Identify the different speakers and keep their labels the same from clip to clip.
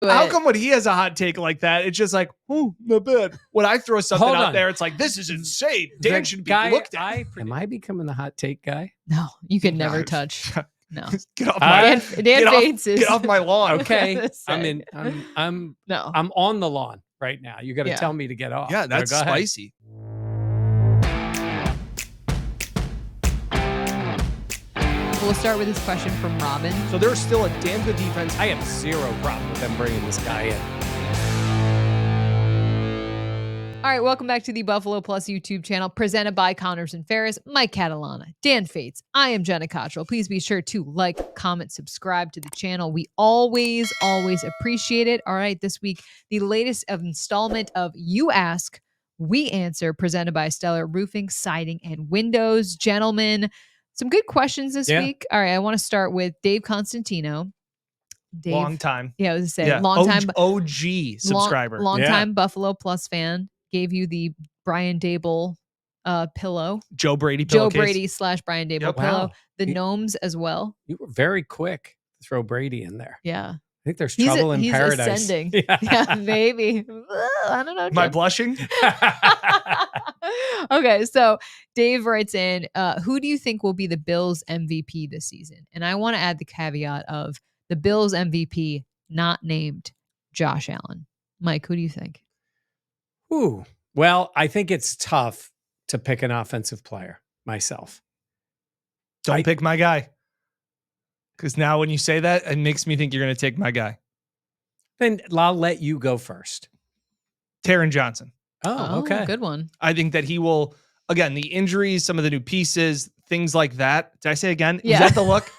Speaker 1: How come when he has a hot take like that, it's just like, oh, not bad. When I throw something out there, it's like, this is insane. Dan should be looked at.
Speaker 2: Am I becoming the hot take guy?
Speaker 3: No, you can never touch. No.
Speaker 1: Get off my
Speaker 3: get
Speaker 1: off my lawn.
Speaker 2: Okay. I'm on the lawn right now. You got to tell me to get off.
Speaker 1: Yeah, that's spicy.
Speaker 3: We'll start with this question from Robin.
Speaker 1: So there's still a damn good defense.
Speaker 2: I have zero problem with them bringing this guy in.
Speaker 3: All right, welcome back to the Buffalo Plus YouTube channel presented by Connors and Ferris, Mike Catalana, Dan Fates. I am Jenna Cottrell. Please be sure to like, comment, subscribe to the channel. We always appreciate it. All right, this week, the latest installment of You Ask, We Answer, presented by Stellar Roofing, Siding, and Windows. Gentlemen, some good questions this week. All right, I want to start with Dave Constantino. Dave,
Speaker 1: long time.
Speaker 3: Yeah, I was going to say, long time.
Speaker 1: OG subscriber.
Speaker 3: Long time Buffalo Plus fan. Gave you the Brian Dable pillow.
Speaker 1: Joe Brady pillow.
Speaker 3: Joe Brady / Brian Dable pillow. Wow. The gnomes as well.
Speaker 2: You were very quick to throw Brady in there.
Speaker 3: Yeah.
Speaker 2: I think there's trouble in paradise.
Speaker 3: He's ascending. Yeah, maybe. I don't know.
Speaker 1: Am I blushing?
Speaker 3: Okay, so Dave writes in, who do you think will be the Bills MVP this season? And I want to add the caveat of the Bills MVP not named Josh Allen. Mike, who do you think?
Speaker 2: Ooh, well, I think it's tough to pick an offensive player myself.
Speaker 1: Don't pick my guy. Because now when you say that, it makes me think you're going to take my guy.
Speaker 2: Then I'll let you go first.
Speaker 1: Taron Johnson.
Speaker 2: Oh, okay.
Speaker 3: Good one.
Speaker 1: I think that he will, again, the injuries, some of the new pieces, things like that. Did I say again?
Speaker 3: Yeah.
Speaker 1: Is that the look?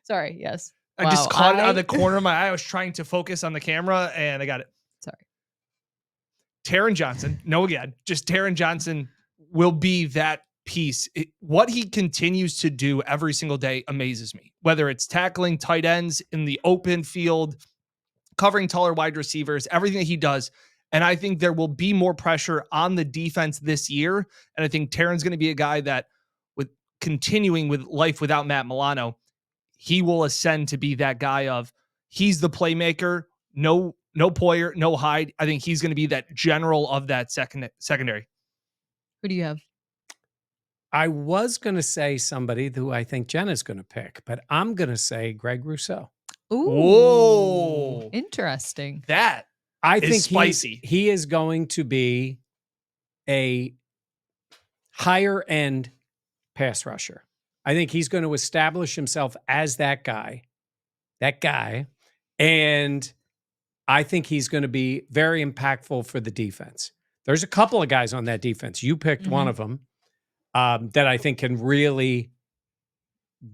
Speaker 3: Sorry, yes.
Speaker 1: I just caught it out of the corner of my eye. I was trying to focus on the camera and I got it.
Speaker 3: Sorry.
Speaker 1: Taron Johnson. No, again, just Taron Johnson will be that piece. What he continues to do every single day amazes me. Whether it's tackling tight ends in the open field, covering taller wide receivers, everything that he does. And I think there will be more pressure on the defense this year. And I think Taron's going to be a guy that, with continuing with life without Matt Milano, he will ascend to be that guy of, he's the playmaker, no Poyer, no Hyde. I think he's going to be that general of that secondary.
Speaker 3: Who do you have?
Speaker 2: I was going to say somebody who I think Jenna's going to pick, but I'm going to say Greg Rousseau.
Speaker 3: Ooh.
Speaker 1: Whoa.
Speaker 3: Interesting.
Speaker 1: That
Speaker 2: I think
Speaker 1: spicy.
Speaker 2: He is going to be a higher end pass rusher. I think he's going to establish himself as that guy. And I think he's going to be very impactful for the defense. There's a couple of guys on that defense. You picked one of them that I think can really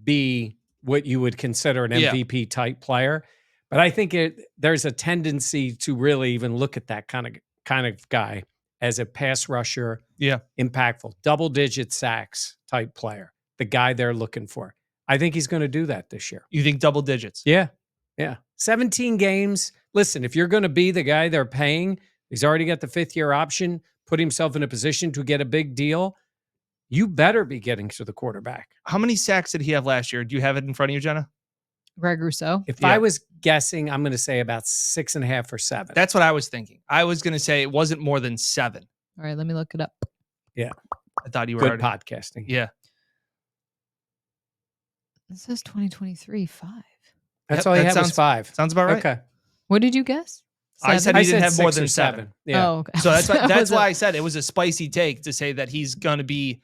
Speaker 2: be what you would consider an MVP type player. But I think there's a tendency to really even look at that kind of guy as a pass rusher, impactful, double-digit sacks type player, the guy they're looking for. I think he's going to do that this year.
Speaker 1: You think double digits?
Speaker 2: Yeah. 17 games. Listen, if you're going to be the guy they're paying, he's already got the fifth-year option, put himself in a position to get a big deal, you better be getting to the quarterback.
Speaker 1: How many sacks did he have last year? Do you have it in front of you, Jenna?
Speaker 3: Greg Rousseau?
Speaker 2: If I was guessing, I'm going to say about 6.5 or 7.
Speaker 1: That's what I was thinking. I was going to say it wasn't more than 7.
Speaker 3: All right, let me look it up.
Speaker 2: Yeah.
Speaker 1: I thought you were
Speaker 2: good podcasting.
Speaker 1: Yeah.
Speaker 3: It says 2023, 5.
Speaker 2: That's all he had was 5.
Speaker 1: Sounds about right.
Speaker 2: Okay.
Speaker 3: What did you guess?
Speaker 1: 7? I said he didn't have more than
Speaker 2: 7.
Speaker 1: Yeah.
Speaker 3: Oh, okay.
Speaker 1: So that's why I said it was a spicy take to say that he's going to be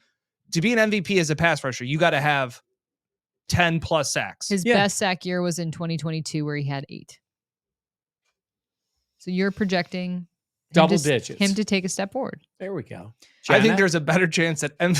Speaker 1: an MVP as a pass rusher. You got to have 10 plus sacks.
Speaker 3: His best sack year was in 2022 where he had 8. So you're projecting
Speaker 2: double digits.
Speaker 3: Him to take a step forward.
Speaker 2: There we go.
Speaker 1: Jenna? I think there's a better chance that
Speaker 3: Don't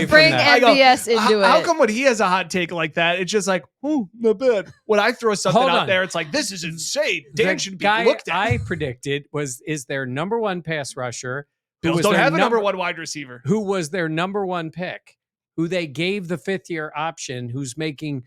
Speaker 3: bring MVS into it.
Speaker 1: How come when he has a hot take like that, it's just like, oh, not bad. When I throw something out there, it's like, this is insane. Dan should be looked at.
Speaker 2: I predicted is their number one pass rusher.
Speaker 1: Bills don't have a number one wide receiver.
Speaker 2: Who was their number one pick, who they gave the 5th-year option, who's making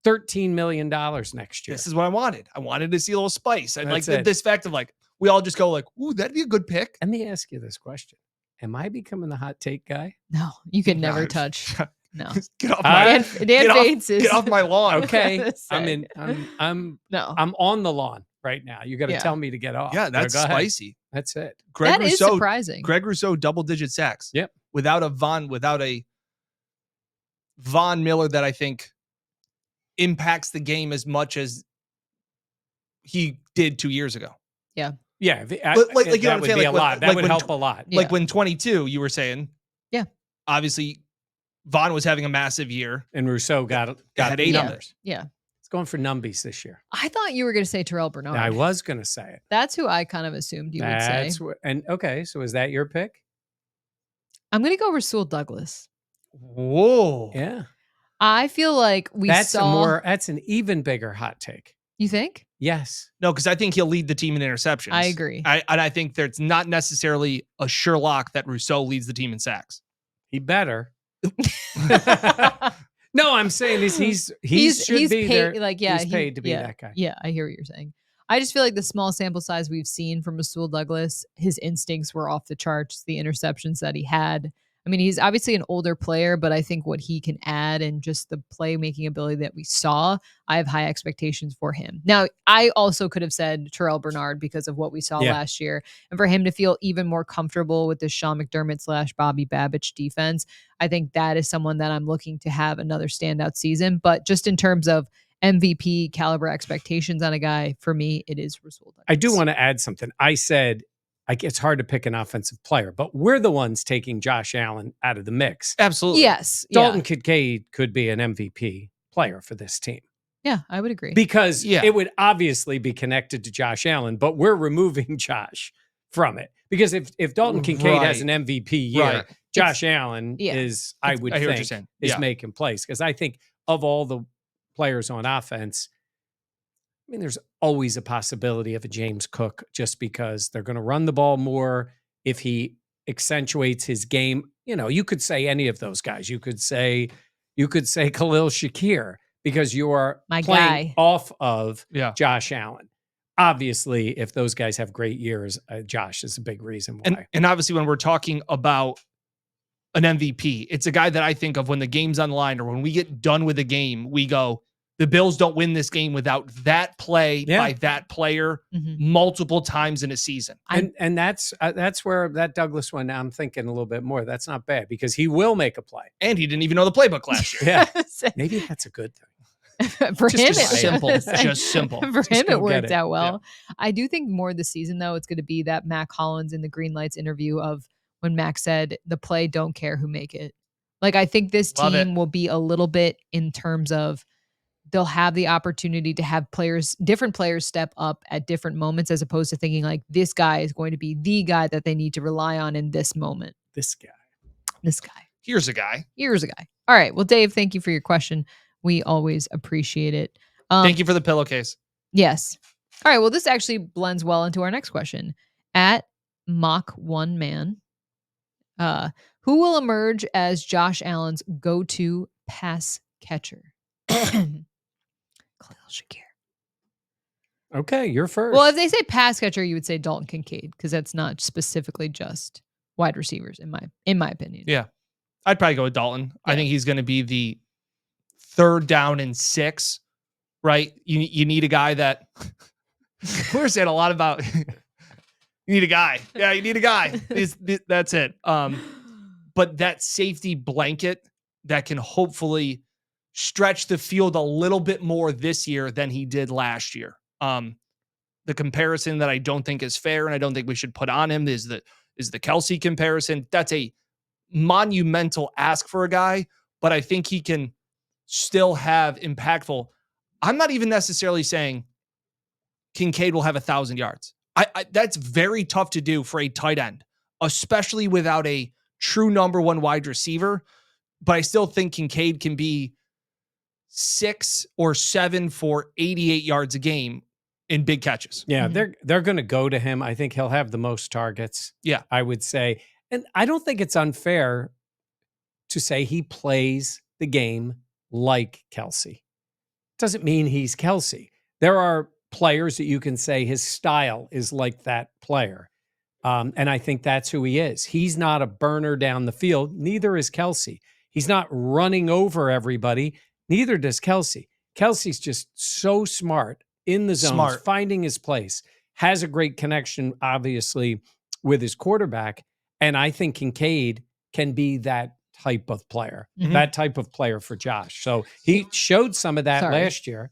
Speaker 2: $13 million next year.
Speaker 1: This is what I wanted. I wanted to see a little spice. I like this fact of like, we all just go like, ooh, that'd be a good pick.
Speaker 2: Let me ask you this question. Am I becoming the hot take guy?
Speaker 3: No, you can never touch. No.
Speaker 1: Get off my
Speaker 3: Dan
Speaker 1: get
Speaker 3: Fates is
Speaker 1: get off my lawn.
Speaker 2: Okay,
Speaker 3: Say.
Speaker 2: I'm
Speaker 3: No.
Speaker 2: on the lawn right now. You got to
Speaker 3: Yeah.
Speaker 2: tell me to get off.
Speaker 1: Yeah, that's
Speaker 2: Go ahead.
Speaker 1: spicy.
Speaker 2: That's it.
Speaker 1: Greg
Speaker 3: That is
Speaker 1: Rousseau,
Speaker 3: surprising.
Speaker 1: Greg Rousseau, double-digit sacks.
Speaker 2: Yep.
Speaker 1: Without a Von Miller that I think impacts the game as much as he did 2 years ago.
Speaker 2: Yeah,
Speaker 1: Like, you know
Speaker 2: that
Speaker 1: what I'm
Speaker 2: would
Speaker 1: saying?
Speaker 2: be a
Speaker 1: Like,
Speaker 2: lot. That
Speaker 1: like
Speaker 2: would
Speaker 1: when
Speaker 2: help a lot.
Speaker 3: Yeah.
Speaker 1: Like when 22, you were saying.
Speaker 3: Yeah.
Speaker 1: Obviously, Von was having a massive year.
Speaker 2: And Rousseau got
Speaker 1: had
Speaker 2: the
Speaker 1: 8
Speaker 2: numbers.
Speaker 3: Yeah.
Speaker 2: It's going for numbies this year.
Speaker 3: I thought you were going to say Terrell Bernard.
Speaker 2: I was going to say it.
Speaker 3: That's who I kind of assumed you would say.
Speaker 2: Okay, so is that your pick?
Speaker 3: I'm going to go Rasul Douglas.
Speaker 1: Whoa.
Speaker 2: Yeah.
Speaker 3: I feel like
Speaker 2: That's an even bigger hot take.
Speaker 3: You think?
Speaker 2: Yes.
Speaker 1: No, because I think he'll lead the team in interceptions.
Speaker 3: I agree.
Speaker 1: And I think there's not necessarily a sure lock that Rousseau leads the team in sacks.
Speaker 2: He better. No, I'm saying he's should be
Speaker 3: paid,
Speaker 2: there.
Speaker 3: Like, yeah,
Speaker 2: he's paid to be that guy.
Speaker 3: Yeah, I hear what you're saying. I just feel like the small sample size we've seen from Rasul Douglas, his instincts were off the charts. The interceptions that he had. I mean, he's obviously an older player, but I think what he can add and just the playmaking ability that we saw, I have high expectations for him. Now, I also could have said Terrell Bernard because of what we saw last year. And for him to feel even more comfortable with the Sean McDermott / Bobby Babich defense, I think that is someone that I'm looking to have another standout season. But just in terms of MVP caliber expectations on a guy, for me, it is Rasul Douglas.
Speaker 2: I do want to add something. I said, it's hard to pick an offensive player, but we're the ones taking Josh Allen out of the mix.
Speaker 1: Absolutely.
Speaker 3: Yes.
Speaker 2: Dalton Kincaid could be an MVP player for this team.
Speaker 3: Yeah, I would agree.
Speaker 2: Because it would obviously be connected to Josh Allen, but we're removing Josh from it. Because if Dalton Kincaid has an MVP year, Josh Allen is, I would think, is making plays. Because I think of all the players on offense, I mean, there's always a possibility of a James Cook just because they're going to run the ball more. If he accentuates his game, you could say any of those guys. You could say Khalil Shakir because you are playing off of Josh Allen. Obviously, if those guys have great years, Josh is a big reason why.
Speaker 1: And obviously, when we're talking about an MVP, it's a guy that I think of when the game's on the line or when we get done with the game, we go, the Bills don't win this game without that play by that player multiple times in a season.
Speaker 2: And that's where that Douglas one, I'm thinking a little bit more. That's not bad because he will make a play.
Speaker 1: And he didn't even know the playbook last year.
Speaker 2: Maybe that's a good thing.
Speaker 3: For him,
Speaker 1: just simple.
Speaker 3: For him, it worked out well. Yeah. I do think more this season, though, it's going to be that Mac Hollins in the Green Lights interview of when Mac said, the play don't care who make it. Like, I think this team will be a little bit in terms of they'll have the opportunity to have different players step up at different moments as opposed to thinking like this guy is going to be the guy that they need to rely on in this moment.
Speaker 2: This guy.
Speaker 1: Here's a guy.
Speaker 3: All right. Well, Dave, thank you for your question. We always appreciate it.
Speaker 1: Thank you for the pillowcase.
Speaker 3: Yes. All right. Well, this actually blends well into our next question. At Mach 1 Man, who will emerge as Josh Allen's go-to pass catcher? Khalil Shakir.
Speaker 2: Okay, you're first.
Speaker 3: Well, if they say pass catcher, you would say Dalton Kincaid because that's not specifically just wide receivers in my opinion.
Speaker 1: Yeah, I'd probably go with Dalton. Yeah. I think he's going to be the 3rd down and 6. Right? You need a guy that we're saying a lot about. You need a guy. Yeah, you need a guy. That's it. But that safety blanket that can hopefully stretch the field a little bit more this year than he did last year. The comparison that I don't think is fair and I don't think we should put on him is the Kelsey comparison. That's a monumental ask for a guy, but I think he can still have impactful. I'm not even necessarily saying Kincaid will have 1,000 yards. That's very tough to do for a tight end, especially without a true number 1 wide receiver. But I still think Kincaid can be 6 or 7 for 88 yards a game in big catches.
Speaker 2: Yeah, they're going to go to him. I think he'll have the most targets.
Speaker 1: Yeah,
Speaker 2: I would say. And I don't think it's unfair to say he plays the game like Kelsey. Doesn't mean he's Kelsey. There are players that you can say his style is like that player. And I think that's who he is. He's not a burner down the field. Neither is Kelsey. He's not running over everybody. Neither does Kelsey. Kelsey's just so smart in the zones,
Speaker 1: Smart.
Speaker 2: finding his place, has a great connection, obviously, with his quarterback. And I think Kincaid can be that type of player, that type of player for Josh. So he showed some of that
Speaker 3: Sorry.
Speaker 2: last year.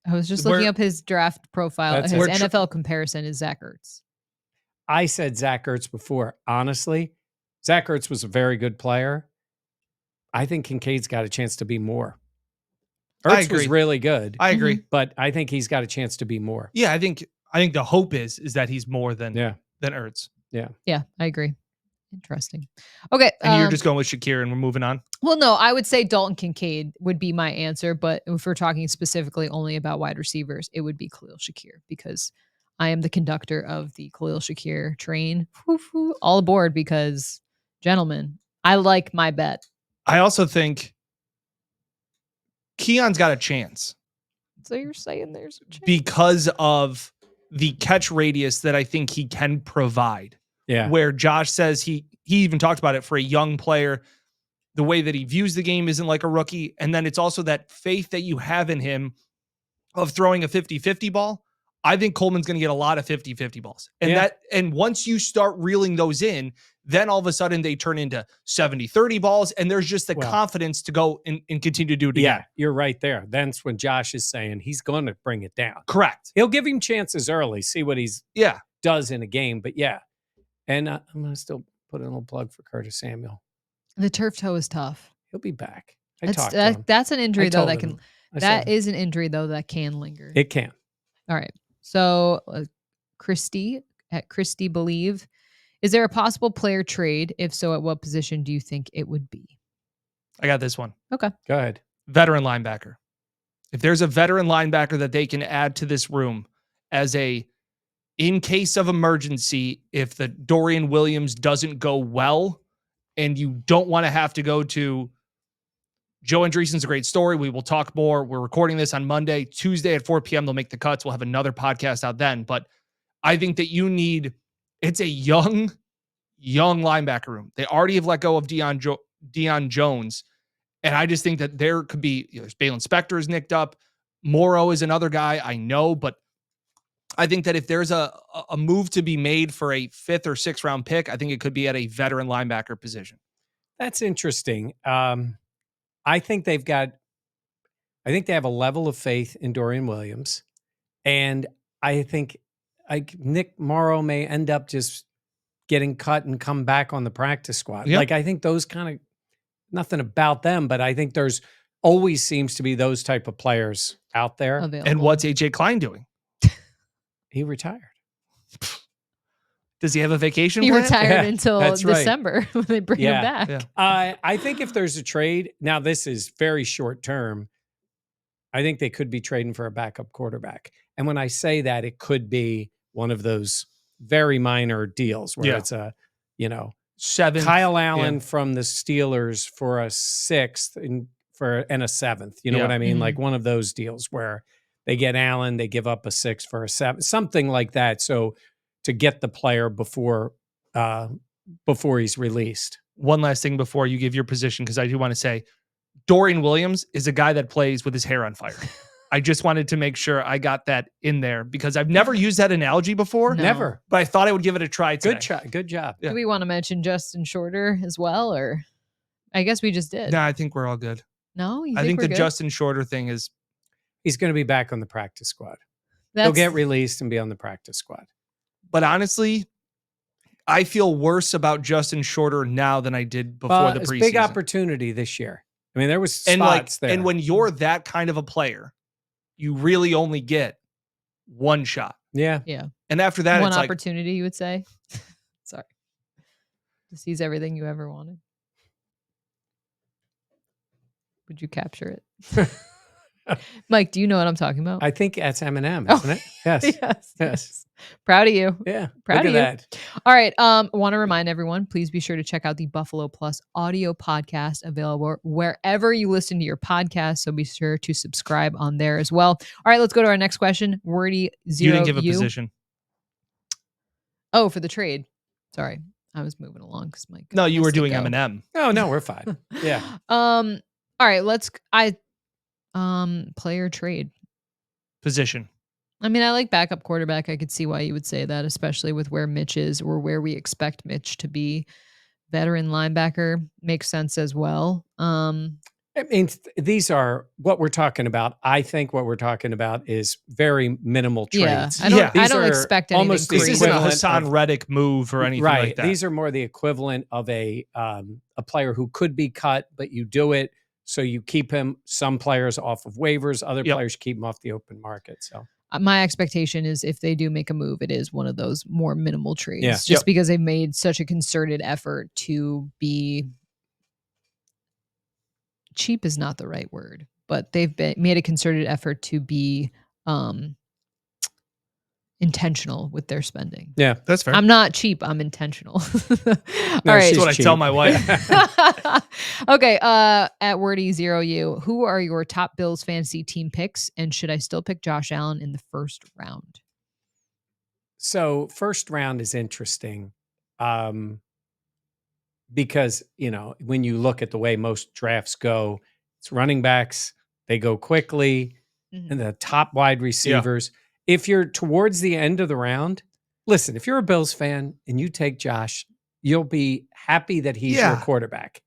Speaker 3: I was just
Speaker 1: We're-
Speaker 3: looking up his draft profile.
Speaker 2: That's
Speaker 3: His
Speaker 2: it.
Speaker 3: NFL comparison is Zach Ertz.
Speaker 2: I said Zach Ertz before. Honestly, Zach Ertz was a very good player. I think Kincaid's got a chance to be more.
Speaker 1: I
Speaker 2: Ertz was
Speaker 1: agree.
Speaker 2: really good,
Speaker 1: I agree.
Speaker 2: but I think he's got a chance to be more.
Speaker 1: Yeah, I think the hope is that he's more than Ertz.
Speaker 3: Yeah, I agree. Interesting. Okay.
Speaker 1: And you're just going with Shakir, and we're moving on.
Speaker 3: Well, no, I would say Dalton Kincaid would be my answer, but if we're talking specifically only about wide receivers, it would be Khalil Shakir because I am the conductor of the Khalil Shakir train. Woo-hoo, all aboard because, gentlemen, I like my bet.
Speaker 1: I also think Keon's got a chance
Speaker 3: So you're saying there's a chance?
Speaker 1: because of the catch radius that I think he can provide.
Speaker 2: Yeah.
Speaker 1: Where Josh says he even talked about it for a young player. The way that he views the game isn't like a rookie. And then it's also that faith that you have in him of throwing a 50-50 ball. I think Coleman's going to get a lot of 50-50 balls. And once you start reeling those in, then all of a sudden they turn into 70-30 balls. And there's just the confidence to go and continue to do it again.
Speaker 2: Yeah, you're right there. That's when Josh is saying he's going to bring it down.
Speaker 1: Correct.
Speaker 2: He'll give him chances early, see what he's does in a game. But and I'm going to still put in a little plug for Curtis Samuel.
Speaker 3: The turf toe is tough.
Speaker 2: He'll be back.
Speaker 3: That's an injury though that can. That is an injury though that can linger.
Speaker 2: It can.
Speaker 3: All right. So, Christy at Christy Believe, is there a possible player trade? If so, at what position do you think it would be?
Speaker 1: I got this one.
Speaker 3: Okay.
Speaker 2: Go ahead.
Speaker 1: Veteran linebacker. If there's a veteran linebacker that they can add to this room as in case of emergency, if the Dorian Williams doesn't go well and you don't want to have to go to Joe Andreessen's a great story. We will talk more. We're recording this on Monday. Tuesday at 4 p.m. they'll make the cuts. We'll have another podcast out then. But I think that it's a young linebacker room. They already have let go of Deion Jones. And I just think that there could be, there's Balin Spector is nicked up. Morrow is another guy I know, but I think that if there's a move to be made for a 5th or 6th round pick, I think it could be at a veteran linebacker position.
Speaker 2: That's interesting. I think they have a level of faith in Dorian Williams. And I think Nick Morrow may end up just getting cut and come back on the practice squad.
Speaker 1: Yep.
Speaker 2: Like, I think those kind of, nothing about them, but I think there's always seems to be those type of players out there.
Speaker 3: Available.
Speaker 1: And what's AJ Klein doing?
Speaker 2: He retired.
Speaker 1: Does he have a vacation
Speaker 3: He
Speaker 1: plan?
Speaker 3: retired until
Speaker 2: that's right.
Speaker 3: December when they bring him back.
Speaker 1: Yeah.
Speaker 2: I think if there's a trade, now this is very short term, I think they could be trading for a backup quarterback. And when I say that, it could be one of those very minor deals where it's a,
Speaker 1: 7th.
Speaker 2: Kyle Allen from the Steelers for a 6th and a 7th. You know what I mean?
Speaker 3: Mm-hmm.
Speaker 2: Like one of those deals where they get Allen, they give up a 6 for a 7, something like that. So to get the player before he's released.
Speaker 1: One last thing before you give your position, because I do want to say Dorian Williams is a guy that plays with his hair on fire. I just wanted to make sure I got that in there because I've never used that analogy before.
Speaker 3: No.
Speaker 2: Never.
Speaker 1: But I thought I would give it a try today.
Speaker 2: Good job.
Speaker 1: Yeah.
Speaker 3: Do we want to mention Justin Shorter as well? Or I guess we just did.
Speaker 1: Nah, I think we're all good.
Speaker 3: No, you
Speaker 1: I think
Speaker 3: we're
Speaker 1: the
Speaker 3: good?
Speaker 1: Justin Shorter thing is
Speaker 2: He's going to be back on the practice squad. He'll
Speaker 3: That's-
Speaker 2: get released and be on the practice squad.
Speaker 1: But honestly, I feel worse about Justin Shorter now than I did before the
Speaker 2: It's
Speaker 1: preseason.
Speaker 2: big opportunity this year. I mean, there was spots there.
Speaker 1: And when you're that kind of a player, you really only get one shot.
Speaker 2: Yeah.
Speaker 1: And after that,
Speaker 3: one
Speaker 1: it's like,
Speaker 3: opportunity, you would say. Sorry. To seize everything you ever wanted. Would you capture it? Mike, do you know what I'm talking about?
Speaker 2: I think that's Eminem,
Speaker 3: Oh.
Speaker 2: isn't it? Yes.
Speaker 3: Yes. Proud of you.
Speaker 2: Yeah.
Speaker 3: Proud
Speaker 2: Look
Speaker 3: of
Speaker 2: at
Speaker 3: you.
Speaker 2: that.
Speaker 3: All right. Want to remind everyone, please be sure to check out the Buffalo Plus audio podcast available wherever you listen to your podcast. So be sure to subscribe on there as well. All right, let's go to our next question. Wordy
Speaker 1: you
Speaker 3: Zero
Speaker 1: didn't give a
Speaker 3: U.
Speaker 1: position.
Speaker 3: Oh, for the trade. Sorry. I was moving along because Mike.
Speaker 1: No, you
Speaker 3: has
Speaker 1: were
Speaker 3: to
Speaker 1: doing
Speaker 3: go.
Speaker 1: Eminem.
Speaker 2: No, we're fine. Yeah.
Speaker 3: All right, player trade.
Speaker 1: Position.
Speaker 3: I mean, I like backup quarterback. I could see why you would say that, especially with where Mitch is or where we expect Mitch to be. Veteran linebacker makes sense as well.
Speaker 2: I mean, these are what we're talking about. I think what we're talking about is very minimal
Speaker 3: Yeah,
Speaker 2: trades.
Speaker 3: I don't.
Speaker 1: Yeah.
Speaker 3: I
Speaker 2: These
Speaker 3: don't
Speaker 2: are
Speaker 3: expect anything
Speaker 2: almost the
Speaker 1: This
Speaker 3: crazy.
Speaker 1: isn't a
Speaker 2: equivalent
Speaker 1: Hassan
Speaker 2: of-
Speaker 1: Reddick move or anything
Speaker 2: right.
Speaker 1: like that.
Speaker 2: These are more the equivalent of a player who could be cut, but you do it so you keep him. Some players off of waivers, other
Speaker 1: Yep.
Speaker 2: players keep him off the open market. So
Speaker 3: My expectation is if they do make a move, it is one of those more minimal trades,
Speaker 2: Yeah.
Speaker 3: just
Speaker 1: Yep.
Speaker 3: because they've made such a concerted effort to be cheap is not the right word, but they've made a concerted effort to be intentional with their spending.
Speaker 2: yeah,
Speaker 1: That's fair.
Speaker 3: I'm not cheap. I'm intentional. All
Speaker 2: No,
Speaker 3: right.
Speaker 1: That's
Speaker 2: she's
Speaker 1: what I tell
Speaker 2: cheap.
Speaker 1: my wife.
Speaker 3: Okay. At Wordy0U, who are your top Bills fantasy team picks? And should I still pick Josh Allen in the first round?
Speaker 2: So first round is interesting because, when you look at the way most drafts go, it's running backs, they go quickly,
Speaker 3: Mhm.
Speaker 2: and the top wide receivers. If you're towards the end of the round, listen, if you're a Bills fan and you take Josh, you'll be happy that he's your
Speaker 1: Yeah.
Speaker 2: quarterback.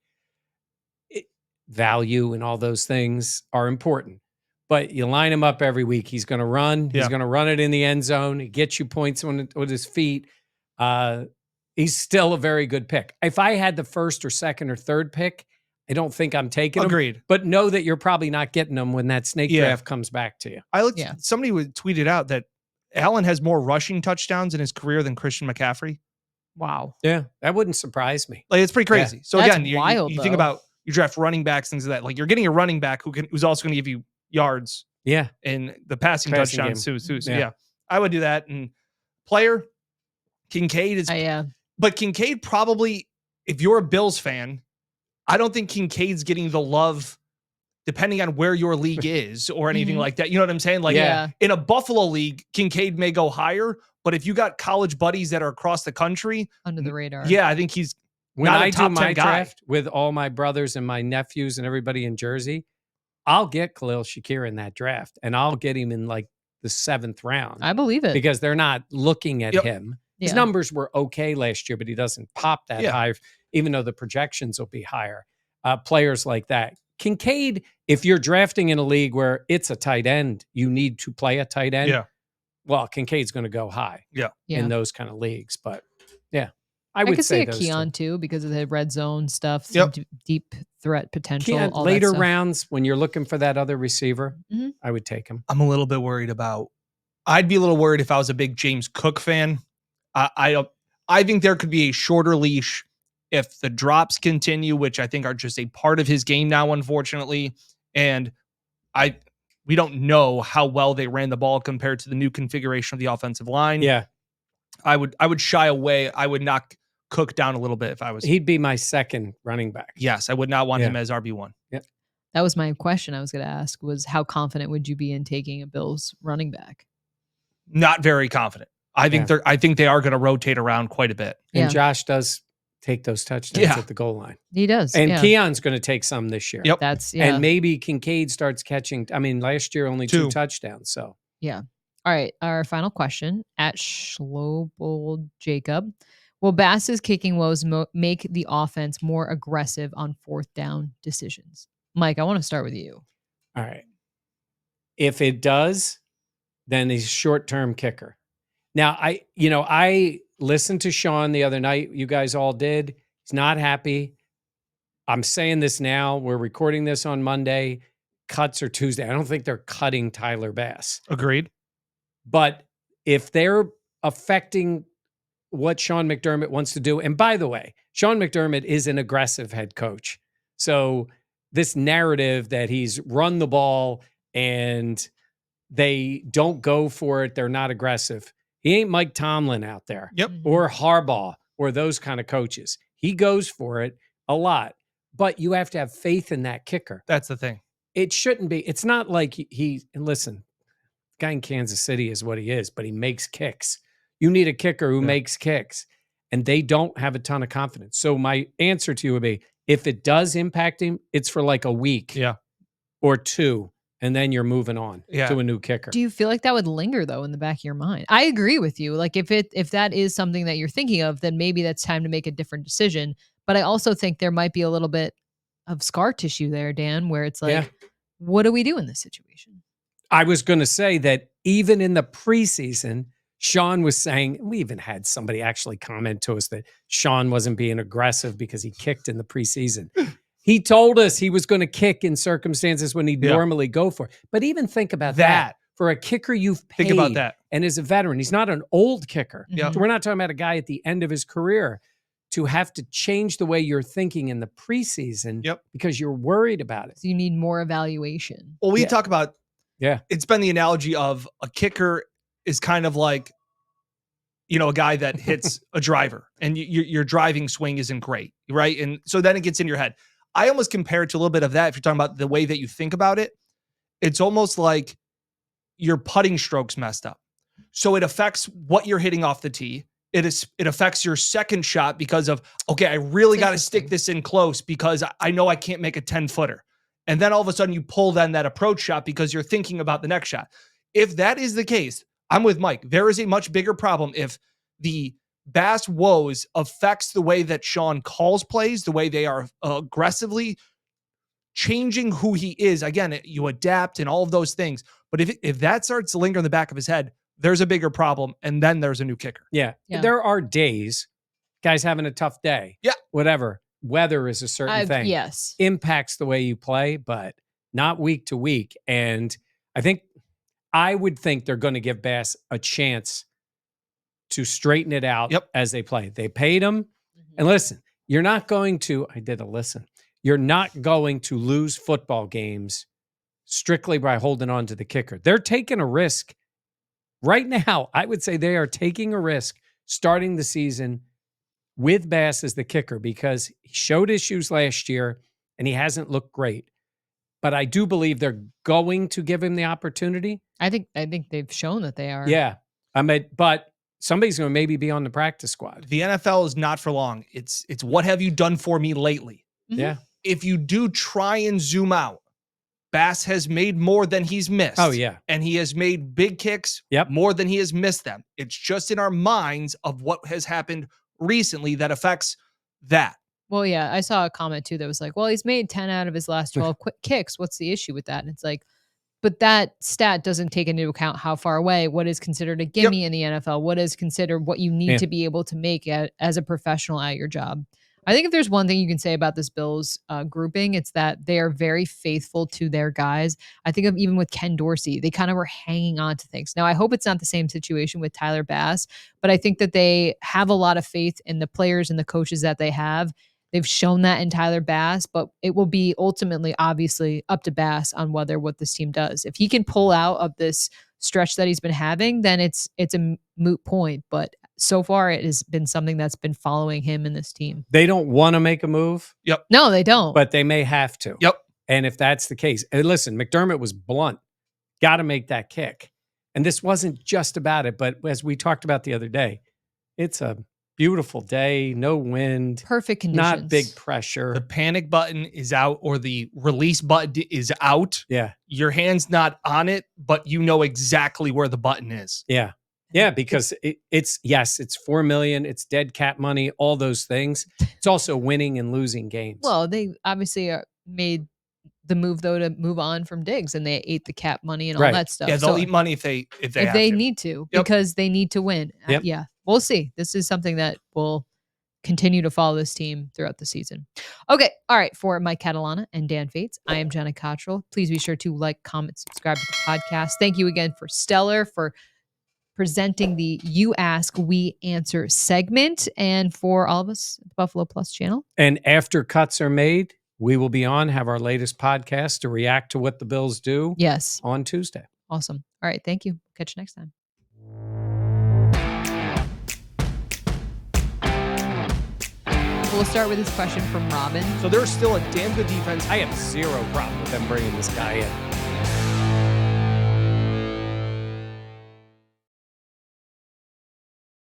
Speaker 2: Value and all those things are important. But you line him up every week. He's going to run. He's
Speaker 1: Yeah.
Speaker 2: going to run it in the end zone. He gets you points with his feet. He's still a very good pick. If I had the first or second or third pick, I don't think I'm taking him.
Speaker 1: Agreed.
Speaker 2: But know that you're probably not getting them when that snake
Speaker 1: Yeah.
Speaker 2: draft comes back to you.
Speaker 1: I looked.
Speaker 3: Yeah.
Speaker 1: Somebody tweeted out that Allen has more rushing touchdowns in his career than Christian McCaffrey.
Speaker 3: Wow.
Speaker 2: Yeah, that wouldn't surprise me.
Speaker 1: Like, it's pretty crazy. So
Speaker 3: That's
Speaker 1: again,
Speaker 3: wild,
Speaker 1: you think
Speaker 3: though.
Speaker 1: about you draft running backs, things like that. Like you're getting a running back who's also going to give you yards
Speaker 2: Yeah,
Speaker 1: in the passing
Speaker 2: Passing
Speaker 1: touchdowns
Speaker 2: game.
Speaker 1: too. So
Speaker 2: Yeah.
Speaker 1: yeah, I would do that. And player Kincaid is,
Speaker 3: Yeah.
Speaker 1: but Kincaid probably, if you're a Bills fan, I don't think Kincaid's getting the love depending on where your league is or anything
Speaker 3: Mhm.
Speaker 1: like that. You know what I'm saying? Like
Speaker 3: Yeah.
Speaker 1: in a Buffalo league, Kincaid may go higher, but if you got college buddies that are across the country,
Speaker 3: Under the radar.
Speaker 1: yeah, I think he's
Speaker 2: when
Speaker 1: not a
Speaker 2: I do
Speaker 1: top 10
Speaker 2: my
Speaker 1: guy.
Speaker 2: draft with all my brothers and my nephews and everybody in Jersey, I'll get Khalil Shakir in that draft, and I'll get him in like the 7th round
Speaker 3: I believe it.
Speaker 2: because they're not looking at
Speaker 1: Yep.
Speaker 2: him. His
Speaker 3: Yeah.
Speaker 2: numbers were okay last year, but he doesn't pop that
Speaker 1: Yeah.
Speaker 2: high, even though the projections will be higher. Players like that. Kincaid, if you're drafting in a league where it's a tight end, you need to play a tight end.
Speaker 1: Yeah.
Speaker 2: Well, Kincaid's going to go high
Speaker 3: Yeah.
Speaker 2: in those kind of leagues. But yeah, I
Speaker 3: I
Speaker 2: would
Speaker 3: could see
Speaker 2: say
Speaker 3: a
Speaker 2: those
Speaker 3: Keon
Speaker 2: two.
Speaker 3: too because of the red zone stuff,
Speaker 1: Yep.
Speaker 3: some deep threat potential.
Speaker 2: Keon,
Speaker 3: all that
Speaker 2: later
Speaker 3: stuff.
Speaker 2: rounds, when you're looking for that other receiver,
Speaker 3: Mhm.
Speaker 2: I would take him.
Speaker 1: I'm a little bit worried about. I'd be a little worried if I was a big James Cook fan. I think there could be a shorter leash if the drops continue, which I think are just a part of his game now, unfortunately. And we don't know how well they ran the ball compared to the new configuration of the offensive line.
Speaker 2: Yeah,
Speaker 1: I would shy away. I would knock Cook down a little bit if I was.
Speaker 2: he'd be my second running back.
Speaker 1: Yes, I would not want
Speaker 2: Yeah.
Speaker 1: him as RB1.
Speaker 3: That was my question I was going to ask was how confident would you be in taking a Bills running back?
Speaker 1: Not very confident. I think they are going to rotate around quite a bit.
Speaker 2: And
Speaker 3: Yeah.
Speaker 2: Josh does take those touchdowns
Speaker 1: Yeah.
Speaker 2: at the goal line.
Speaker 3: He does.
Speaker 2: And
Speaker 3: yeah.
Speaker 2: Keon's going to take some this year.
Speaker 1: Yep.
Speaker 3: That's yeah.
Speaker 2: And maybe Kincaid starts catching. I mean, last year only 2 touchdowns. So
Speaker 3: Yeah. All right. Our final question at Schlobel Jacob. Will Bass's kicking woes make the offense more aggressive on 4th down decisions? Mike, I want to start with you.
Speaker 2: all right. If it does, then he's a short-term kicker. Now, I listened to Sean the other night. You guys all did. He's not happy. I'm saying this now. We're recording this on Monday. Cuts are Tuesday. I don't think they're cutting Tyler Bass.
Speaker 1: Agreed.
Speaker 2: But if they're affecting what Sean McDermott wants to do, and by the way, Sean McDermott is an aggressive head coach. So this narrative that he's run the ball and they don't go for it, they're not aggressive. He ain't Mike Tomlin out there.
Speaker 1: Yep.
Speaker 2: Or Harbaugh or those kind of coaches. He goes for it a lot, but you have to have faith in that kicker.
Speaker 1: That's the thing.
Speaker 2: It shouldn't be. It's not like and listen, the guy in Kansas City is what he is, but he makes kicks. You need a kicker who makes kicks. and they don't have a ton of confidence. So my answer to you would be, if it does impact him, it's for like a week or two, and then you're moving on to a new kicker.
Speaker 3: Do you feel like that would linger though in the back of your mind? I agree with you. Like if that is something that you're thinking of, then maybe that's time to make a different decision. But I also think there might be a little bit of scar tissue there, Dan, where it's like, what do we do in this situation?
Speaker 2: I was going to say that even in the preseason, Sean was saying, we even had somebody actually comment to us that Sean wasn't being aggressive because he kicked in the preseason. He told us he was going to kick in circumstances when he'd normally go for it. But even think about that. For a kicker you've paid,
Speaker 1: think about that.
Speaker 2: And as a veteran, he's not an old kicker.
Speaker 3: Mhm.
Speaker 2: So we're not talking about a guy at the end of his career. To have to change the way you're thinking in the preseason because you're worried about it.
Speaker 3: So you need more evaluation.
Speaker 1: Well, we talk about,
Speaker 2: Yeah.
Speaker 1: it's been the analogy of a kicker is kind of like, you know, a guy that hits a driver and your driving swing isn't great, right? And so then it gets in your head. I almost compare it to a little bit of that. If you're talking about the way that you think about it, it's almost like your putting strokes messed up. So it affects what you're hitting off the tee. It affects your second shot because of, okay, I really got to stick this in close because I know I can't make a 10-footer. And then all of a sudden you pull then that approach shot because you're thinking about the next shot. If that is the case, I'm with Mike. There is a much bigger problem if the Bass woes affects the way that Sean calls plays, the way they are aggressively changing who he is. Again, you adapt and all of those things. But if that starts to linger in the back of his head, there's a bigger problem, and then there's a new kicker.
Speaker 2: Yeah. There are days, guys having a tough day.
Speaker 1: Yeah.
Speaker 2: Whatever. Weather is a certain thing.
Speaker 3: Yes.
Speaker 2: Impacts the way you play, but not week to week. And I would think they're going to give Bass a chance to straighten it out as they play. They paid him. And listen, you're not going to lose football games strictly by holding on to the kicker. They're taking a risk. Right now, I would say they are taking a risk starting the season with Bass as the kicker because he showed issues last year and he hasn't looked great. But I do believe they're going to give him the opportunity.
Speaker 3: I think they've shown that they are.
Speaker 2: Yeah. But somebody's going to maybe be on the practice squad.
Speaker 1: The NFL is not for long. It's what have you done for me lately?
Speaker 3: Mm-hmm.
Speaker 2: Yeah.
Speaker 1: If you do try and zoom out, Bass has made more than he's missed.
Speaker 2: Oh, yeah.
Speaker 1: And he has made big kicks more than he has missed them. It's just in our minds of what has happened recently that affects that.
Speaker 3: Well, yeah, I saw a comment too that was like, well, he's made 10 out of his last 12 quick kicks. What's the issue with that? And it's like, but that stat doesn't take into account how far away, what is considered a gimme in the NFL, what is considered what you need to be able to make as a professional at your job. I think if there's one thing you can say about this Bills grouping, it's that they are very faithful to their guys. I think of even with Ken Dorsey, they kind of were hanging on to things. Now, I hope it's not the same situation with Tyler Bass, but I think that they have a lot of faith in the players and the coaches that they have. They've shown that in Tyler Bass, but it will be ultimately, obviously, up to Bass on what this team does. If he can pull out of this stretch that he's been having, then it's a moot point. But so far, it has been something that's been following him and this team.
Speaker 2: They don't want to make a move.
Speaker 1: Yep.
Speaker 3: No, they don't.
Speaker 2: But they may have to.
Speaker 1: Yep.
Speaker 2: And if that's the case, and listen, McDermott was blunt. Got to make that kick. And this wasn't just about it, but as we talked about the other day, it's a beautiful day, no wind.
Speaker 3: Perfect conditions.
Speaker 2: Not big pressure.
Speaker 1: The panic button is out or the release button is out.
Speaker 2: Yeah.
Speaker 1: Your hand's not on it, but you know exactly where the button is.
Speaker 2: Yeah. Yeah, because it's $4 million, it's dead cat money, all those things. It's also winning and losing games.
Speaker 3: Well, they obviously made the move though to move on from Diggs, and they ate the cap money and all that stuff.
Speaker 1: Yeah, they'll eat money if they
Speaker 3: need to because they need to win. Yeah, we'll see. This is something that will continue to follow this team throughout the season. Okay, all right. For Mike Catalana and Dan Fates, I am Jenna Cottrell. Please be sure to like, comment, subscribe to the podcast. Thank you again for Stellar for presenting the You Ask, We Answer segment, and for all of us at the Buffalo Plus channel.
Speaker 2: And after cuts are made, we will be have our latest podcast to react to what the Bills do.
Speaker 3: Yes.
Speaker 2: On Tuesday.
Speaker 3: Awesome. All right. Thank you. Catch you next time. We'll start with this question from Robin.
Speaker 1: So there's still a damn good defense.
Speaker 2: I have zero problem with them bringing this guy in.